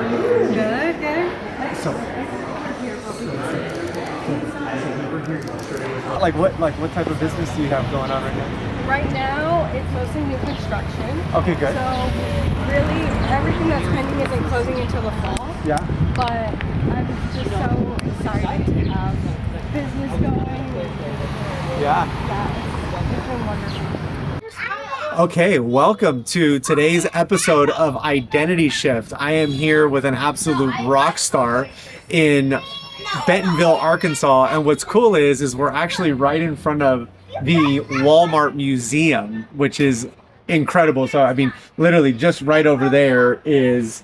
Good, good. So, like what type of business do you have going on right now? Right now, it's mostly new construction. Okay, good. So, really, everything that's pending isn't closing until the fall. Yeah. But I'm just so excited to have business going. Yeah. Yeah, it's been wonderful. Okay, welcome to today's episode of Identity Shift. I am here with an absolute rock star in Bentonville, Arkansas, and what's cool is we're actually right in front of the Walmart Museum, which is incredible. So, I mean, literally just right over there is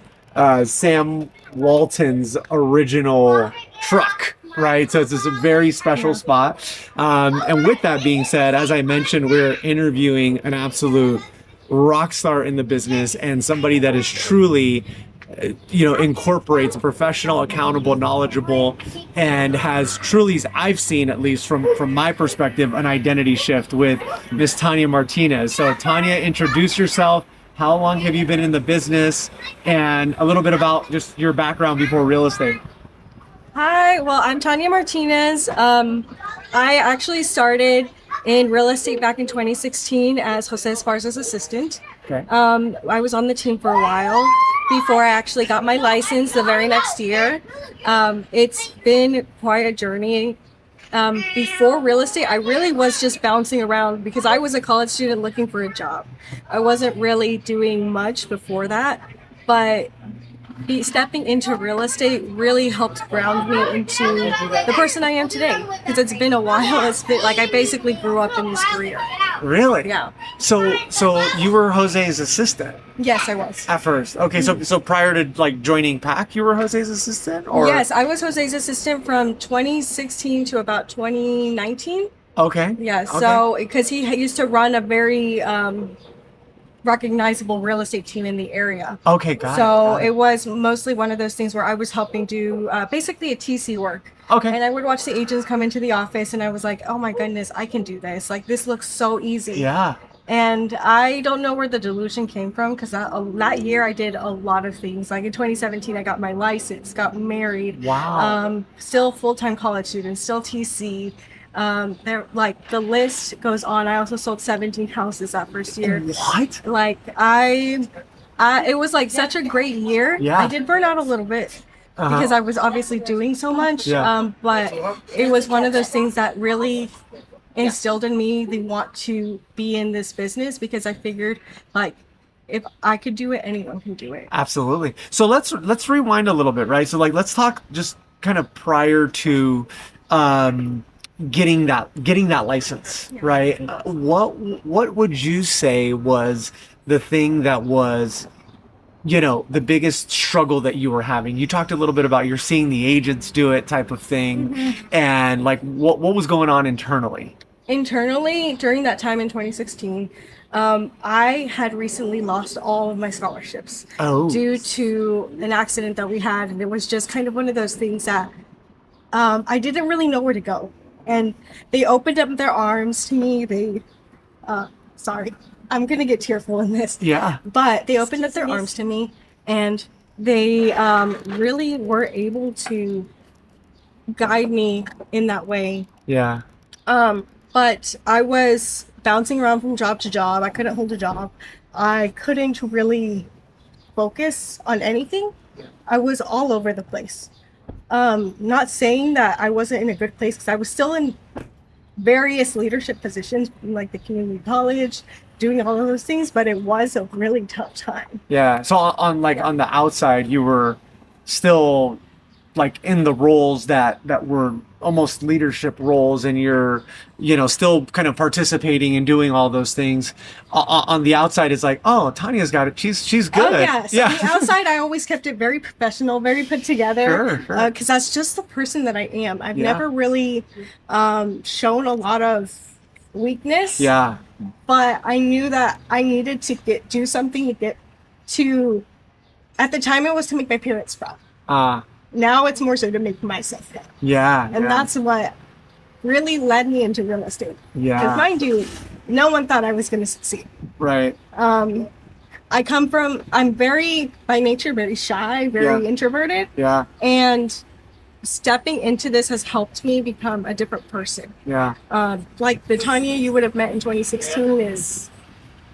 Sam Walton's original truck. Right, so it's just a very special spot. And with that being said, as I mentioned, we're interviewing an absolute rock star in the business and somebody that is truly, incorporates professional, accountable, knowledgeable, and has truly, I've seen at least from my perspective, an identity shift with Miss Tania Martinez. So Tania, introduce yourself. How long have you been in the business, and a little bit about just your background before real estate? Hi, well, I'm Tania Martinez. I actually started in real estate back in 2016 as Jose Esparza's assistant. Okay. I was on the team for a while before I actually got my license the very next year. It's been quite a journey. Before real estate, I really was just bouncing around because I was a college student looking for a job. I wasn't really doing much before that, but stepping into real estate really helped ground me into the person I am today, because it's been a while. It's been like I basically grew up in this career. Really? Yeah. So you were Jose's assistant Yes, I was. at first. Okay, so prior to like joining PAC, you were Jose's assistant, or? Yes, I was Jose's assistant from 2016 to about 2019. Okay. Yeah, Okay. so because he used to run a very recognizable real estate team in the area. Okay, got So it. it was mostly one of those things where I was helping do basically a TC work. Okay. And I would watch the agents come into the office and I was like, oh my goodness, I can do this. Like, this looks so easy. Yeah. And I don't know where the delusion came from, because that year I did a lot of things. Like in 2017, I got my license, got married. Wow. Still full-time college student, still TC. The list goes on. I also sold 17 houses that first year. What? Like it was like such a great year. Yeah. I did burn out a little bit because I was obviously doing so much. Yeah. But it was one of those things that really instilled in me the want to be in this business, because I figured, like, if I could do it, anyone can do it. Absolutely. So let's rewind a little bit, right? So like let's talk just kind of prior to getting that license, right? What would you say was the thing that was, the biggest struggle that you were having? You talked a little bit about you're seeing the agents do it type of thing, and like what was going on internally? Internally, during that time in 2016, I had recently lost all of my scholarships due to an accident that we had, and it was just kind of one of those things that I didn't really know where to go. And they opened up their arms to me. Sorry, I'm going to get tearful in this. Yeah. But they opened up their arms to me, and they really were able to guide me in that way. Yeah. But I was bouncing around from job to job. I couldn't hold a job. I couldn't really focus on anything. I was all over the place. Not saying that I wasn't in a good place, because I was still in various leadership positions, like the community college, doing all of those things, but it was a really tough time. Yeah. So on the outside, you were still like in the roles that were almost leadership roles, and you're still kind of participating and doing all those things. On the outside, it's like, oh, Tania's got it, she's good. Oh yeah. So on the outside, I always kept it very professional, very put together, Sure. because that's just the person that I am. I've never really shown a lot of weakness. Yeah. But I knew that I needed to do something to get to. At the time, it was to make my parents proud. Now it's more so to make myself proud. Yeah. And that's what really led me into real estate. Yeah. Because mind you, no one thought I was going to succeed. Right. I'm very, by nature, very shy, very Yeah. introverted. Yeah. And stepping into this has helped me become a different person. Yeah. Like the Tanya you would have met in 2016 is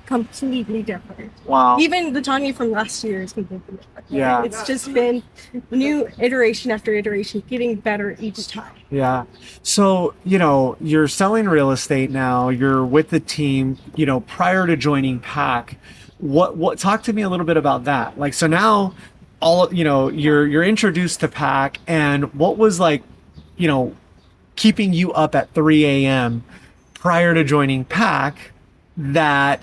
completely different. Wow. Even the Tanya from last year is completely different. Yeah. It's just been new iteration after iteration, getting better each time. Yeah. So, you're selling real estate now, you're with the team, prior to joining PAC, what talk to me a little bit about that. Like, so now you're introduced to PAC, and what was like, keeping you up at 3 a.m. prior to joining PAC that,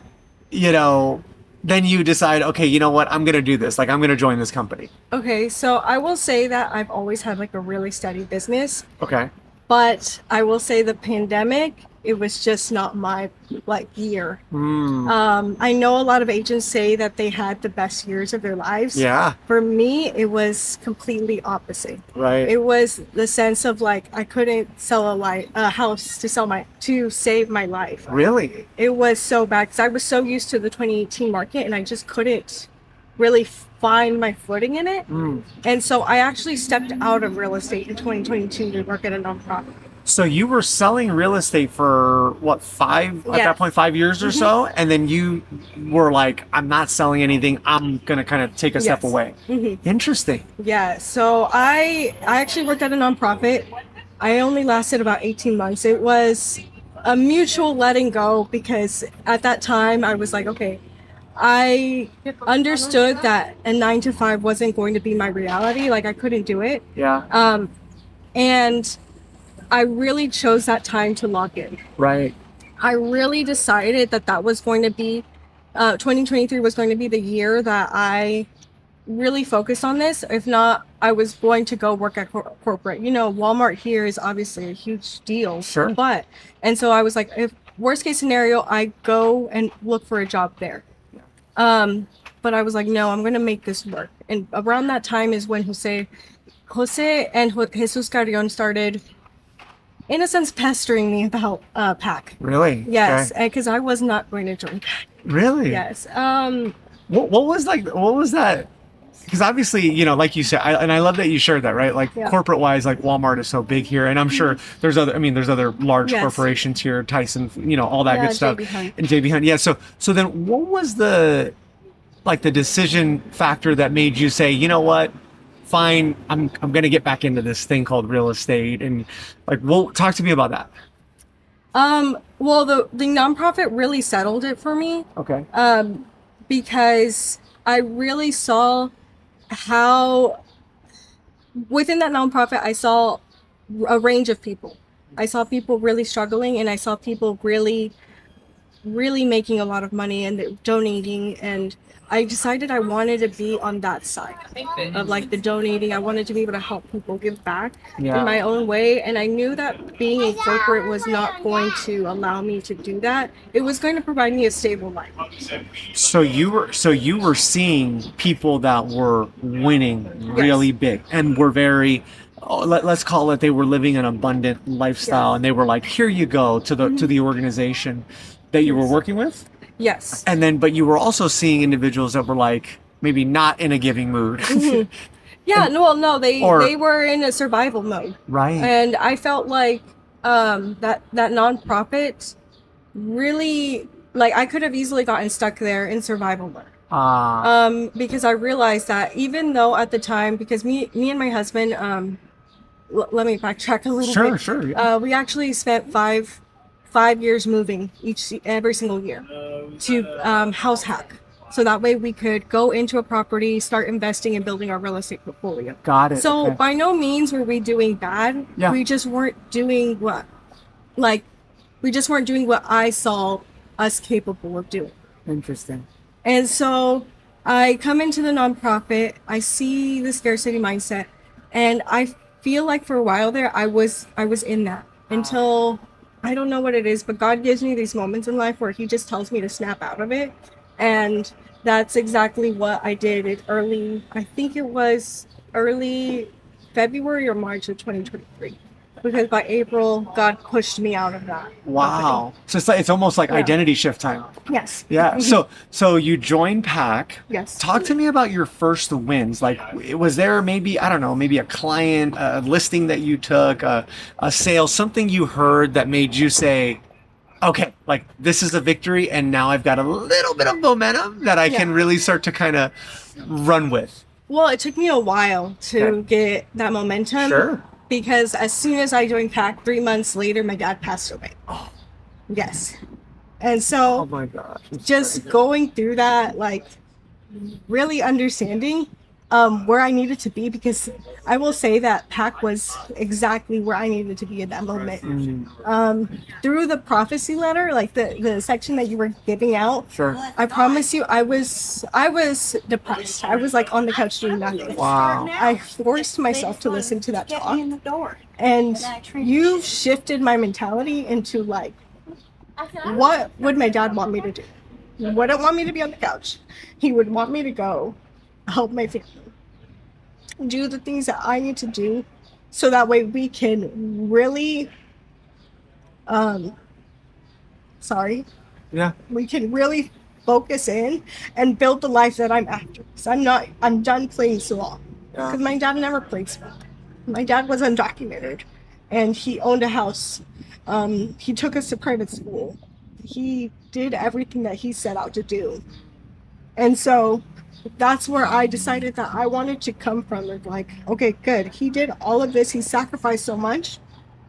then you decide, okay, you know what, I'm going to do this. Like, I'm going to join this company. Okay, so I will say that I've always had like a really steady business, Okay. but I will say the pandemic, it was just not my like year. I know a lot of agents say that they had the best years of their lives. Yeah. For me, it was completely opposite. Right. It was the sense of like I couldn't sell a house to save my life. Really? It was so bad because I was so used to the 2018 market and I just couldn't really find my footing in it. And so I actually stepped out of real estate in 2022 to work at a nonprofit. So you were selling real estate for what, at that point, 5 years or so? And then you were like, I'm not selling anything. I'm going to kind of take a step away. Interesting. Yeah. So I actually worked at a nonprofit. I only lasted about 18 months. It was a mutual letting go because at that time I was like, okay, I understood that a 9 to 5 wasn't going to be my reality. Like I couldn't do it. Yeah. And I really chose that time to lock in. Right. I really decided that was going to be, 2023 was going to be the year that I really focused on this. If not, I was going to go work at corporate. Walmart here is obviously a huge deal. Sure. And so I was like, if worst case scenario, I go and look for a job there. But I was like, no, I'm going to make this work. And around that time is when Jose and Jesus Carrion started, in a sense, pestering me about PAC. Really? Yes, Okay. because I was not going to join PAC. Really? Yes. What was that? Because obviously, like you said, and I love that you shared that, right? Like corporate wise, like Walmart is so big here, and I'm sure there's other large corporations here, Tyson, all that good stuff, JB Hunt. and JB Hunt. Yeah. So then, what was the decision factor that made you say, you know what? Fine, I'm going to get back into this thing called real estate, and talk to me about that. Well, the nonprofit really settled it for me. Okay. Because I really saw how within that nonprofit I saw a range of people. I saw people really struggling, and I saw people really making a lot of money and donating, and I decided I wanted to be on that side of like the donating. I wanted to be able to help people give back in my own way. And I knew that being in corporate was not going to allow me to do that. It was going to provide me a stable life. So you were seeing people that were winning really big and were very, let's call it, they were living an abundant lifestyle, and they were like, here you go to the organization that you were working with. Yes. And then, but you were also seeing individuals that were like maybe not in a giving mood. Yeah, they were in a survival mode. Right. And I felt like that nonprofit really, like, I could have easily gotten stuck there in survival mode. Because I realized that even though at the time, because me and my husband, let me backtrack a little bit. Sure. Yeah. We actually spent five years moving every single year to house hack. So that way we could go into a property, start investing and building our real estate portfolio. Got it. So okay. by no means were we doing bad. Yeah. We just weren't doing what I saw us capable of doing. Interesting. And so I come into the nonprofit, I see the scarcity mindset, and I feel like for a while there I was in that until I don't know what it is, but God gives me these moments in life where he just tells me to snap out of it. And that's exactly what I did I think it was early February or March of 2023. because by April, God pushed me out of that. Wow. So it's almost like identity shift time. Yes. Yeah. So you joined Pack. Yes. Talk to me about your first wins. Like, was there maybe, I don't know, maybe a client, a listing that you took, a sale, something you heard that made you say, okay, like this is a victory, and now I've got a little bit of momentum that I can really start to kind of run with. Well, it took me a while to get that momentum. Sure. Because as soon as I joined PAC, 3 months later, my dad passed away. Oh. Yes. And so, Oh my gosh. just going through that, like, really understanding where I needed to be, because I will say that PAC was exactly where I needed to be at that moment. Through the prophecy letter, like the section that you were giving out, I promise you, I was depressed. I was like on the couch doing nothing. Wow. I forced myself to listen to that talk, and you shifted my mentality into like, what would my dad want me to do? He wouldn't want me to be on the couch. He would want me to go help my family, do the things that I need to do, so that way we can really, we can really focus in and build the life that I'm after. Because I'm done playing small. Because my dad never played small. My dad was undocumented, and he owned a house. He took us to private school. He did everything that he set out to do. And so that's where I decided that I wanted to come from. And like, okay, good. He did all of this. He sacrificed so much.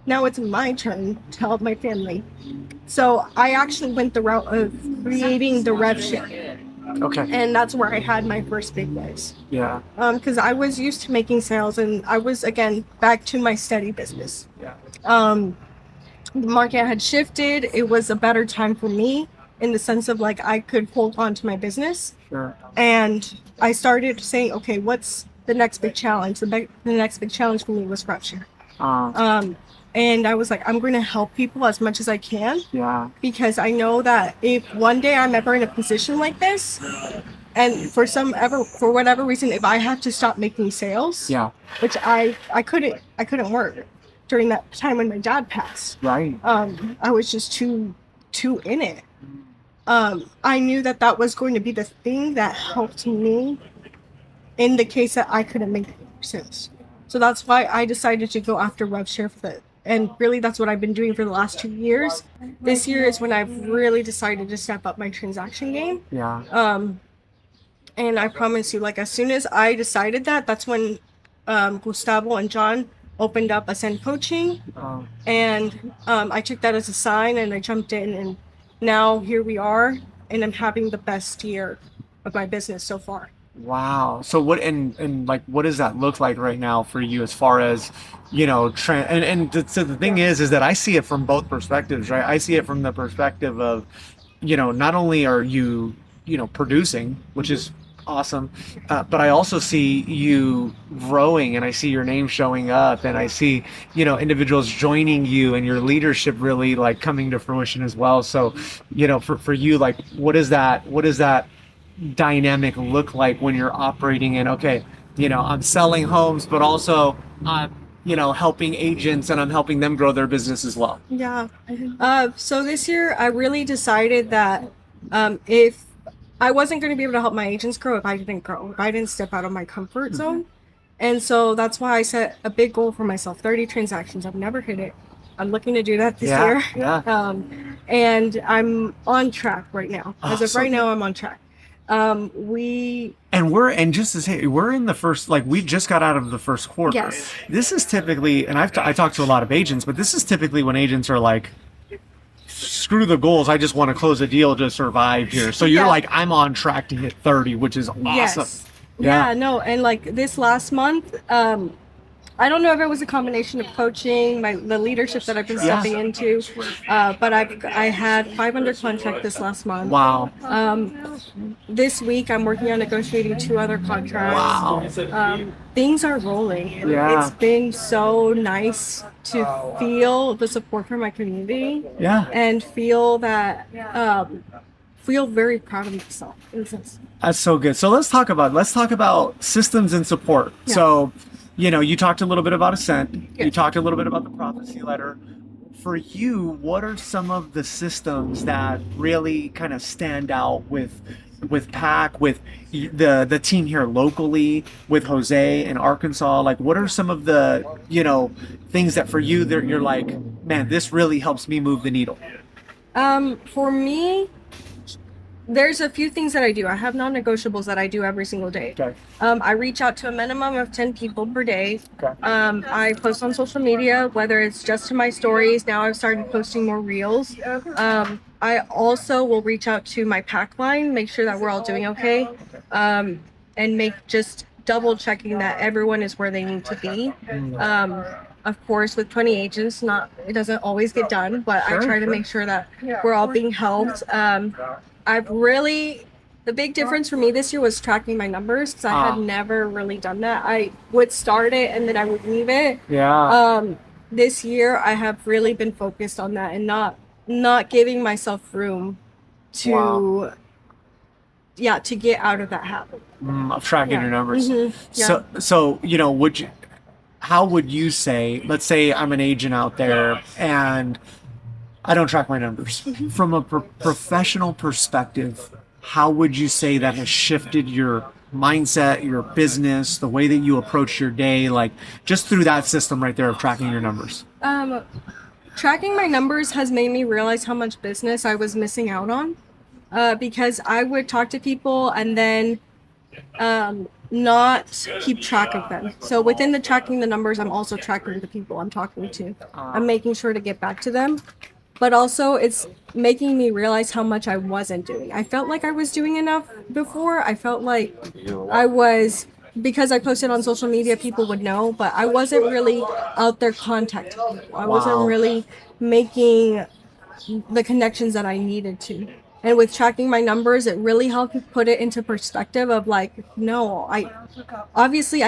Now it's my turn to help my family. So I actually went the route of creating the Rev Share. Okay. And that's where I had my first big wins. Yeah. Because I was used to making sales, and I was, again, back to my steady business. Yeah. The market had shifted. It was a better time for me in the sense of like I could hold on to my business. Sure. And I started saying, okay, what's the next big challenge? The next big challenge for me was Rev Share. And I was like, I'm going to help people as much as I can. Yeah. Because I know that if one day I'm ever in a position like this, and for whatever reason, if I have to stop making sales, which I couldn't work during that time when my dad passed. Right. I was just too in it. I knew that was going to be the thing that helped me in the case that I couldn't make sales. So that's why I decided to go after Rev Share and really that's what I've been doing for the last 2 years. This year is when I've really decided to step up my transaction game. Yeah. And I promise you, like as soon as I decided that's when Gustavo and John opened up Ascend Coaching. And I took that as a sign, and I jumped in, and now here we are, and I'm having the best year of my business so far. Wow. So what and like what does that look like right now for you as far as, you know, so the thing is that I see it from both perspectives, right? I see it from the perspective of, you know, not only are you, you know, producing, which is awesome, but I also see you growing, and I see your name showing up, and I see, you know, individuals joining you, and your leadership really like coming to fruition as well. So, you know, for you, like what does that dynamic look like when you're operating in, okay, you know, I'm selling homes, but also I'm, you know, helping agents, and I'm helping them grow their business as well? Yeah. So this year I really decided that if I wasn't going to be able to help my agents grow if I didn't step out of my comfort zone. And so that's why I set a big goal for myself, 30 transactions. I've never hit it. I'm looking to do that this year. Yeah. And I'm on track right now. As of right now, I'm on track. Just to say, we're in the first, like we just got out of the first quarter. Yes. This is typically, and I talked to a lot of agents, but this is typically when agents are like, screw the goals, I just want to close a deal to survive here. So you're like, I'm on track to hit 30, which is awesome. Yes. Yeah, no, and like this last month, I don't know if it was a combination of coaching, the leadership that I've been stepping into, but I had 500 contract this last month. Wow. This week I'm working on negotiating 2 other contracts. Wow. Things are rolling. Yeah. It's been so nice to feel the support from my community. Yeah. And feel that, feel very proud of myself in a sense. That's so good. So let's talk about systems and support. Yeah. So, you talked a little bit about Ascent. You Yes. talked a little bit about the prophecy letter. For you, what are some of the systems that really kind of stand out with PAC, with the team here locally, with Jose in Arkansas? Like, what are some of the things that for you that you're like, man, this really helps me move the needle? For me, there's a few things that I do. I have non-negotiables that I do every single day. Okay. I reach out to a minimum of 10 people per day. Okay. I post on social media, whether it's just to my stories. Now I've started posting more reels. I also will reach out to my pack line, make sure that we're all doing okay, and make just double checking that everyone is where they need to be. Of course, with 20 agents, it doesn't always get done, but I try to make sure that we're all being helped. The big difference for me this year was tracking my numbers, because I had never really done that. I would start it and then I would leave it. Yeah. This year I have really been focused on that and not giving myself room to to get out of that habit. Of tracking your numbers. Yeah. So how would you say, let's say I'm an agent out there and I don't track my numbers. From a professional perspective, how would you say that has shifted your mindset, your business, the way that you approach your day, like just through that system right there of tracking your numbers? Tracking my numbers has made me realize how much business I was missing out on, because I would talk to people and then not keep track of them. So within the tracking the numbers, I'm also tracking the people I'm talking to. I'm making sure to get back to them. But also it's making me realize how much I wasn't doing. I felt like I was doing enough before. I felt like because I posted on social media, people would know, but I wasn't really out there contacting people. I wasn't really making the connections that I needed to. And with tracking my numbers, it really helped put it into perspective of like, no, I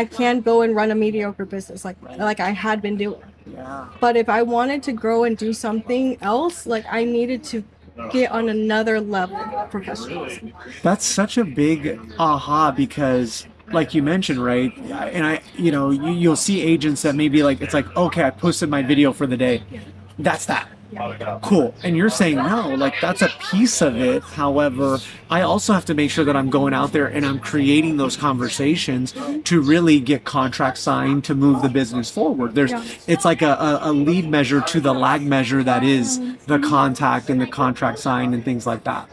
can go and run a mediocre business like I had been doing. Yeah. But if I wanted to grow and do something else, like I needed to get on another level of professionalism. That's such a big aha, because like you mentioned, right? And you'll see agents that maybe like, it's like, okay, I posted my video for the day. That's that. Cool. And you're saying no, like that's a piece of it. However, I also have to make sure that I'm going out there and I'm creating those conversations to really get contracts signed to move the business forward. It's like a lead measure to the lag measure that is the contact and the contract signed and things like that.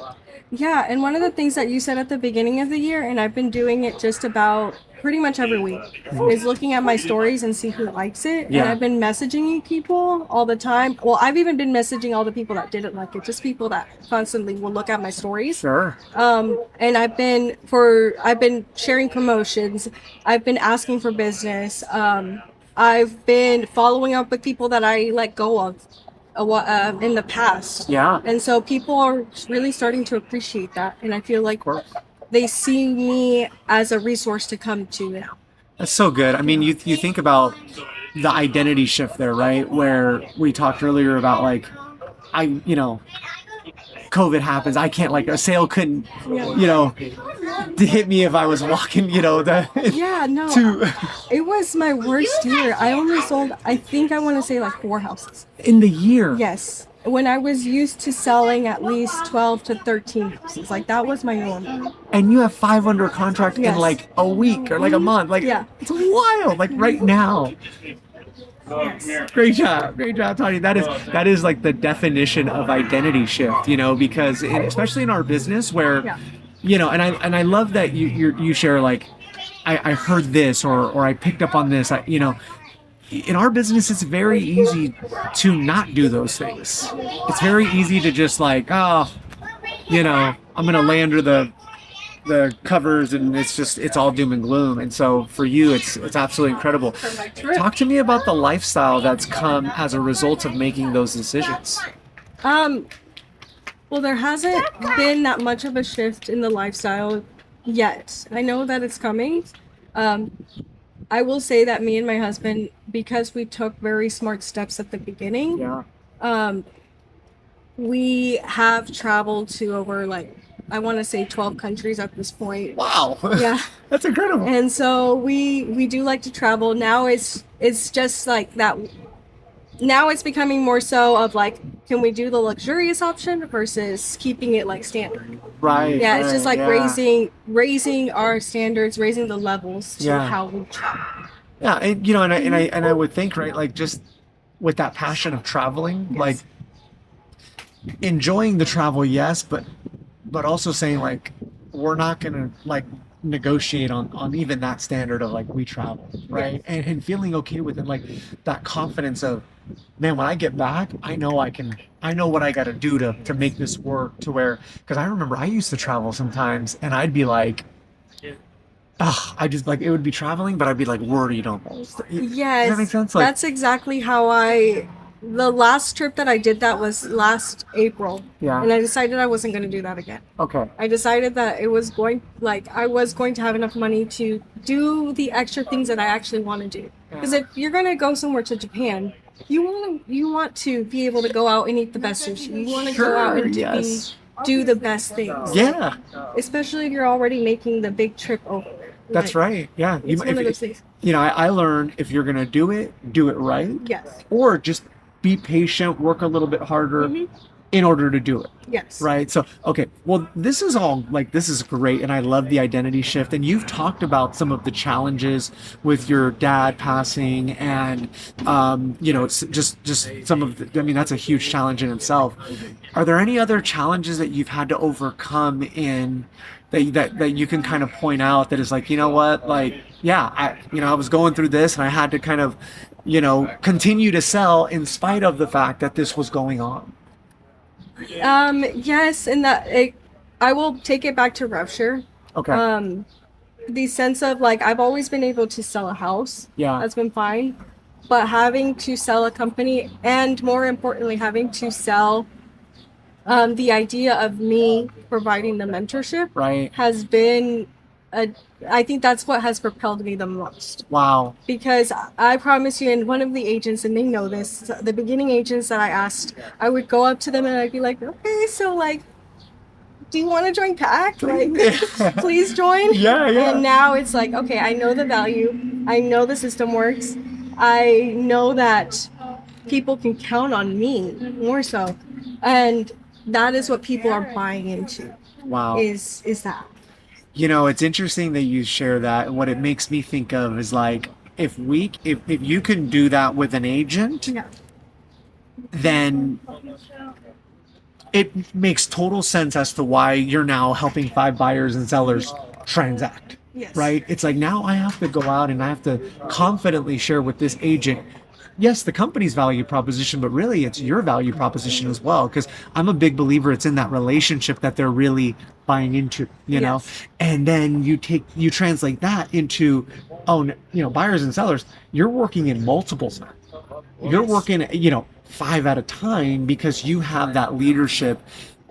Yeah, and one of the things that you said at the beginning of the year, and I've been doing it just about pretty much every week, is looking at my stories and see who likes it. Yeah. And I've been messaging people all the time. Well, I've even been messaging all the people that didn't like it, just people that constantly will look at my stories. Sure. And I've been sharing promotions. I've been asking for business. I've been following up with people that I let go of in the past. Yeah. And so people are really starting to appreciate that. And I feel like they see me as a resource to come to now. That's so good. I mean, you think about the identity shift there, right? Where we talked earlier about like, COVID happens. I can't, like, a sale couldn't, hit me if I was walking, It was my worst year. I only sold, I think I want to say like 4 houses. In the year. Yes. When I was used to selling at least 12 to 13 houses. Like that was my normal. And you have 5 under contract Yes. in like a week or like a month. Like, It's wild. Like right now. Great job, Tanya. That is like the definition of identity shift, because especially in our business where, and I love that you share like, I heard this or I picked up on this. In our business, it's very easy to not do those things. It's very easy to just like, I'm gonna lay under the covers and it's all doom and gloom. And so for you, it's absolutely incredible. Talk to me about the lifestyle that's come as a result of making those decisions. Well, there hasn't been that much of a shift in the lifestyle yet. I know that it's coming. I will say that me and my husband, because we took very smart steps at the beginning, we have traveled to over like I want to say 12 countries at this point. Wow. Yeah. That's incredible. And so we do like to travel. Now it's just like that. Now it's becoming more so of like, can we do the luxurious option versus keeping it like standard? Right. Yeah, it's just like yeah. raising our standards, raising the levels to Yeah. how we travel. Yeah, and you know, and I would think, right, like just with that passion of traveling, Yes. like enjoying the travel, yes, but also saying like we're not gonna like negotiate on even that standard of like we travel, right? And feeling okay with it, like that confidence of, man, when I get back, I know I know what I got to do to make this work to where, because I remember I used to travel sometimes and I'd be like, I just like it would be traveling, but I'd be like worried almost. Does that make Yes, sense? Like, that's exactly how the last trip that I did that was last April. Yeah. And I decided I wasn't going to do that again. okay, I decided that I was going to have enough money to do the extra things that I actually want to do. Because if you're going to go somewhere to Japan, you want to be able to go out and eat the best sushi. You want to go out and yes. do the best things. Yeah, Especially if you're already making the big trip over there. that's Like, right. Yeah, It's one of those things. you know, I learned if you're gonna do it right, Yes. or just be patient, work a little bit harder Mhm. in order to do it. Yes. Right. So, okay. Well, this is all like, this is great. And I love the identity shift. And you've talked about some of the challenges with your dad passing and, you know, it's just some of the, I mean, that's a huge challenge in itself. Are there any other challenges that you've had to overcome in that you can kind of point out that is like, you know what, like, yeah, I was going through this and I had to kind of, continue to sell in spite of the fact that this was going on. Yes, and I will take it back to Rev Share. Okay. The sense of like I've always been able to sell a house. Yeah. That's been fine. But having to sell a company and more importantly having to sell the idea of me providing the mentorship Right. has been I think that's what has propelled me the most. Wow. Because I promise you, and one of the agents, and they know this, the beginning agents that I asked, I would go up to them and I'd be like, okay, so like, do you want to join PAC? Like, please join. Yeah. And now it's like, okay, I know the value. I know the system works. I know that people can count on me more so. And that is what people are buying into. Wow. Is that. It's interesting that you share that. And what it makes me think of is like, if you can do that with an agent, Yeah. then it makes total sense as to why you're now helping 5 buyers and sellers transact. Yes. Right? It's like now I have to go out and I have to confidently share with this agent, yes, the company's value proposition, but really it's your value proposition as well. Because I'm a big believer it's in that relationship that they're really buying into, you know? Yes. And then you translate that into, buyers and sellers, you're working in multiples now. You're working, 5 at a time because you have that leadership.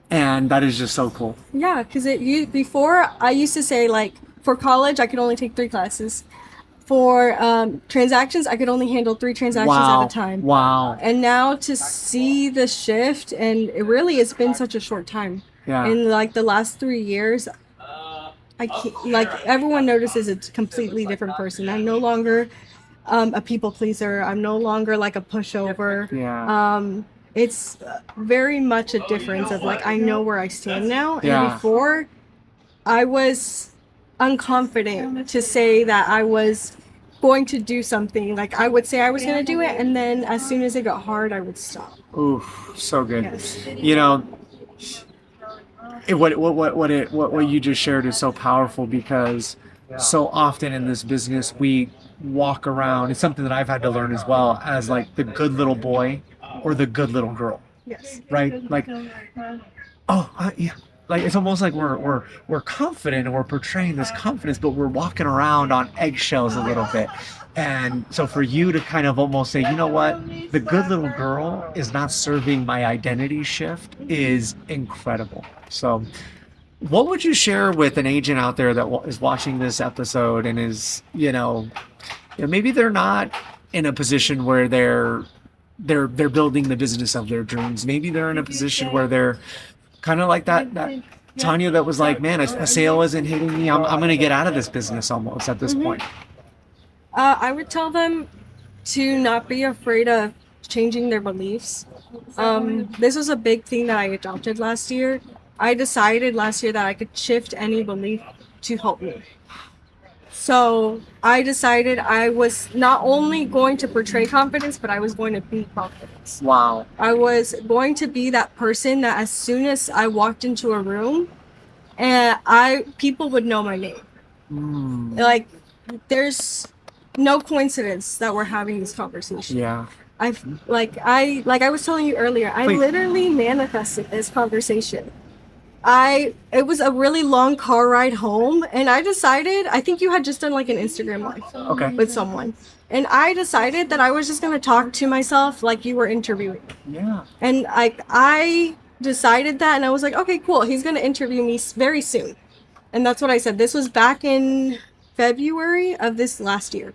And that is just so cool. Yeah, because before I used to say like for college I could only take 3 classes. For transactions I could only handle 3 transactions Wow. at a time. Wow. And now to see the shift, and it's been such a short time. Yeah. In like the last 3 years, I can't, like everyone notices it's a completely different person. I'm no longer a people pleaser. I'm no longer like a pushover. Yeah. It's very much a difference of like I know where I stand now. Yeah. And before I was unconfident to say that I was going to do something. Like I would say I was going to do it, and then as soon as it got hard, I would stop. Oof, so good. Yes. What you just shared is so powerful because so often in this business we walk around. It's something that I've had to learn as well as like the good little boy or the good little girl, Yes. right? Like, yeah. Like it's almost like we're confident and we're portraying this confidence, but we're walking around on eggshells a little bit. And so for you to kind of almost say, you know what, the good little girl is not serving my identity shift is incredible. So what would you share with an agent out there that is watching this episode and is, maybe they're not in a position where they're building the business of their dreams. Maybe they're in a position where they're kind of like that Tanya that was like, man, a sale isn't hitting me. I'm going to get out of this business almost at this point? I would tell them to not be afraid of changing their beliefs. This was a big thing that I adopted last year. I decided last year that I could shift any belief to help me. So I decided I was not only going to portray confidence, but I was going to be confidence. Wow. I was going to be that person that as soon as I walked into a room, and people would know my name. Like, there's no coincidence that we're having this conversation. Yeah. I was telling you earlier, I literally manifested this conversation. It was a really long car ride home, and I decided, I think you had just done like an Instagram live with someone, and I decided that I was just gonna talk to myself like you were interviewing. Yeah. And I decided that, and I was like, okay, cool, he's gonna interview me very soon. And that's what I said. This was back in February of this last year.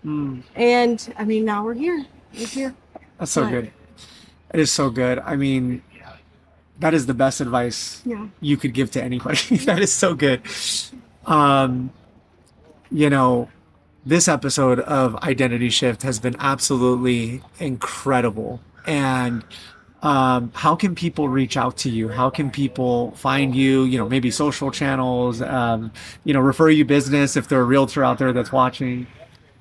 And I mean, now we're here. That's so good. It is so good. I mean, that is the best advice you could give to anybody. That is so good. You know, this episode of Identity Shift has been absolutely incredible. And how can people reach out to you? How can people find you? You know, maybe social channels, refer you business if they're a realtor out there that's watching.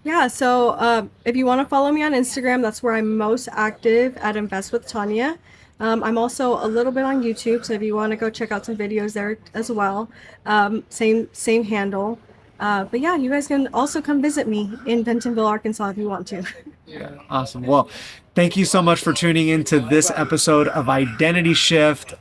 Yeah, so if you want to follow me on Instagram, that's where I'm most active at Invest with Tania. I'm also a little bit on YouTube, so if you want to go check out some videos there as well, same handle. But yeah, you guys can also come visit me in Bentonville, Arkansas if you want to. Yeah, awesome. Well, thank you so much for tuning into this episode of Identity Shift.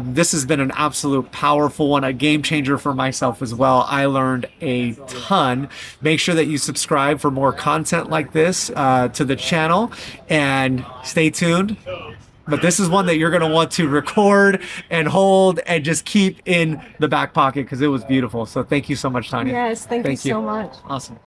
This has been an absolute powerful one, a game changer for myself as well. I learned a ton. Make sure that you subscribe for more content like this to the channel, and stay tuned. But this is one that you're going to want to record and hold and just keep in the back pocket because it was beautiful. So thank you so much, Tania. Yes, thank you so much. Awesome.